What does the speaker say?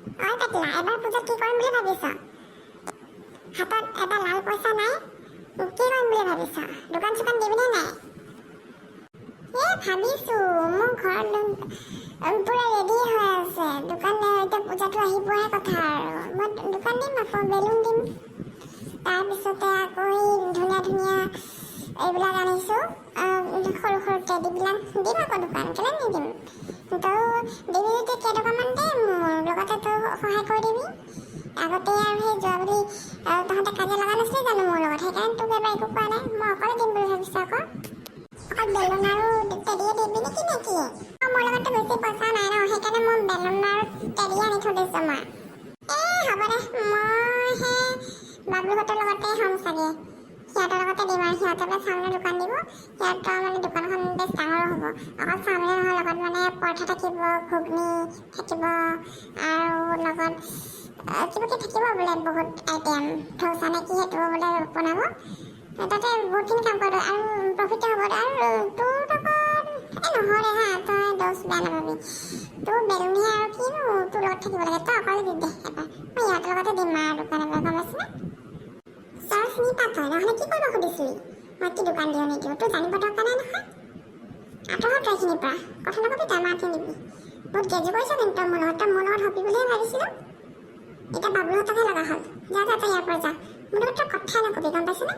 অই পাতলা, এবাৰ পূজাত কি কৰিম বুলি ভাবিছ? হাতত এটা লাল পইচা নাই, কি কৰিম বুলি ভাবিছ? দোকান চোকান দিবিনে নাই? ভাবিছো মোৰ ঘৰত পুৰা ৰেডি হৈ আছে। দোকান এতিয়া পূজাটো আহিবহে কথা আৰু মই দোকান দিম, আকৌ বেলুন দিম। তাৰপিছতে আকৌ ধুনীয়া ধুনীয়া এইবিলাক আনিছো, সৰু সৰু টেডিবিলাক দিম আকৌ দোকান, কেলে নিদিম? তই দিবি যদি কেইটকামান দে, মোৰ লগতে তই সহায় কৰি দিবি। আগতে আৰু সেই যোৱা বুলি তহঁতে কাজিয়া লগা নাছিলে জানো মোৰ লগত? সেইকাৰণে তোক এবাৰ একো কোৱা নাই, মই অকলে দিম বুলি ভাবিছো। আকৌ বেলুন আৰু টেডিয়ে দিবি নেকি? মোৰ লগততো বেছি পইচা নাই ন, সেইকাৰণে মই বেলুন আৰু টেডি আনি থৈ দিছো মই। হ'ব দে, মই সেই বাবলুহঁতৰ লগতে হ'ম চাগে। সিহঁতৰ লগতে দিম আৰু সিহঁতে বোলে চাওমিনৰ দোকান দিব। সিহঁতৰ মানে দোকানখন বেছ ডাঙৰো হ'ব। অকল চাওমিনৰ নহয়, লগত মানে পৰঠা থাকিব, ঘুগনি থাকিব আৰু লগত কিবা কিবি থাকিব বোলে, বহুত আইটেম। ধৌচা নে কি সেইটো বোলে বনাব। তাতে বহুতখিনি কাম কৰিব আৰু প্ৰফিটো হ'ব। আৰু তোৰ লগত নহয় দে হা, তই দছ বেয়া নাপাবি। তোৰ বেলুনহে আৰু কিনো তোৰ লগত থাকিব লাগে, তই অকলে দি দে এবাৰ। মই ইহঁতৰ লগতে দিম আৰু দোকান এবাৰ, গম পাইছনে? তই চিনি পাত নহ'লে কি কৰিব সুধিছিলি? মই কি দোকান দিওঁ নিদিওঁ তোৰ জানিব দৰকাৰ নাই নহয়। আঁতৰ তই এইখিনিৰ পৰা কথা নকবি, তই মাতি নিবি। বহুত গেজু কৰিছ কিন্তু তই মোৰ লগত হবি বুলিহে ভাবিছিলোঁ। এতিয়া বাবলুহঁতকহে লগা হ'ল। যা তই ইয়াৰ পৰা যা, মোৰ লগত তই কথাই নকবি, গম পাইছনে?